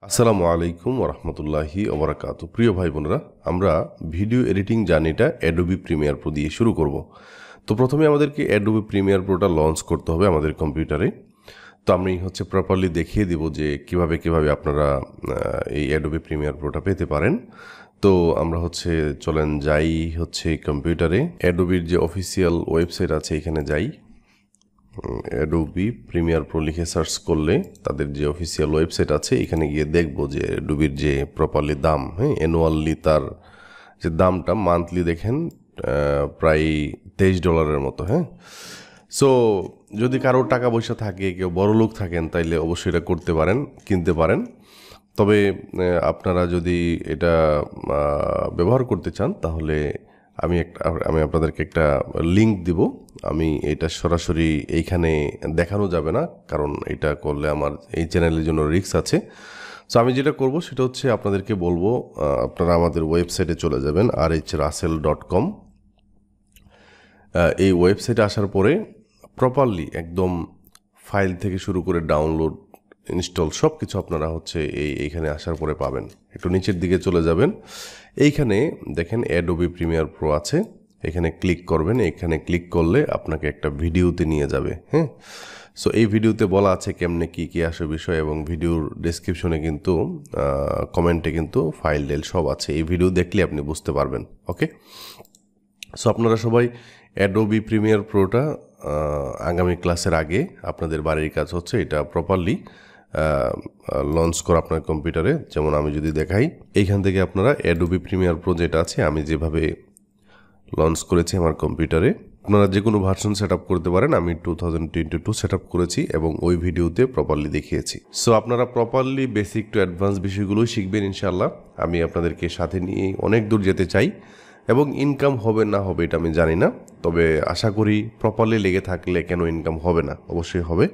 আসসালামু আলাইকুম ওরহমতুল্লাহি ওবরাকাতু। প্রিয় ভাই বোনেরা, আমরা ভিডিও এডিটিং জার্নিটা অ্যাডোবি প্রিমিয়ার প্রো দিয়ে শুরু করব। তো প্রথমে আমাদেরকে অ্যাডোবি প্রিমিয়ার প্রোটা লঞ্চ করতে হবে আমাদের কম্পিউটারে। তো আমি প্রপারলি দেখিয়ে দিব যে কিভাবে আপনারা এই অ্যাডোবি প্রিমিয়ার প্রোটা পেতে পারেন। তো আমরা চলেন যাই কম্পিউটারে অ্যাডোবির যে অফিসিয়াল ওয়েবসাইট আছে এখানে যাই। অ্যাডোবি প্রিমিয়ার প্রো লিখে সার্চ করলে তাদের যে অফিসিয়াল ওয়েবসাইট আছে এখানে গিয়ে দেখব যে অ্যাডোবির যে প্রপারলি দাম, অ্যানুয়ালি তার যে দামটা মান্থলি দেখেন প্রায় $23 মতো। সো যদি কারো টাকা পয়সা থাকে, কেউ বড়লোক থাকেন, তাইলে অবশ্যই এটা করতে পারেন, কিনতে পারেন। তবে আপনারা যদি এটা ব্যবহার করতে চান তাহলে আমি আপনাদেরকে একটা লিংক দিব। আমি এটা সরাসরি এইখানে দেখানো যাবে না, কারণ এটা করলে আমার এই চ্যানেলের জন্য রিস্ক আছে। সো আমি যেটা করব সেটা আপনাদেরকে বলবো, আপনারা আমাদের ওয়েবসাইটে চলে যাবেন rhrussell.com। এই ওয়েবসাইটে আসার পরে প্রপারলি একদম ফাইল থেকে শুরু করে ডাউনলোড, ইনস্টল সব কিছু আপনারা এইখানে আসার পরে পাবেন। একটু নিচের দিকে চলে যাবেন, এইখানে দেখেন অ্যাডোবি প্রিমিয়ার প্রো আছে, এখানে ক্লিক করবেন। এখানে ক্লিক করলে আপনাকে একটা ভিডিওতে নিয়ে যাবে। সো এই ভিডিওতে বলা আছে কেমনে কী আসে বিষয়, এবং ভিডিওর ডেসক্রিপশনে কিন্তু কমেন্টে কিন্তু ফাইল সব আছে। এই ভিডিও দেখলে আপনি বুঝতে পারবেন। ওকে, সো আপনারা সবাই অ্যাডোবি প্রিমিয়ার প্রোটা আগামী ক্লাসের আগে আপনাদের বাড়ির কাজ এটা প্রপারলি লঞ্চ করা আপনার কম্পিউটারে। যেমন আমি যদি দেখাই, এইখান থেকে আপনারা অ্যাডোবি প্রিমিয়ার প্রো যেটা আছে আমি যেভাবে লঞ্চ করেছি আমার কম্পিউটারে, আপনারা যে কোনো ভার্সন সেট আপ করতে পারেন। আমি 2022 সেট আপ করেছি এবং ওই ভিডিওতে প্রপারলি দেখিয়েছি। সো আপনারা প্রপারলি বেসিক টু অ্যাডভান্স বিষয়গুলোই শিখবেন ইনশাল্লাহ। আমি আপনাদেরকে সাথে নিয়ে অনেক দূর যেতে চাই, এবং ইনকাম হবে না হবে এটা আমি জানি না, তবে আশা করি প্রপারলি লেগে থাকলে কেন ইনকাম হবে না, অবশ্যই হবে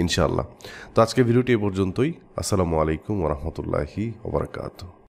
ইনশাআল্লাহ। তো আজকে ভিডিওটি এ পর্যন্তই। আসসালামু আলাইকুম ওরহমতুল্লাহি ওবরাকাতুহু।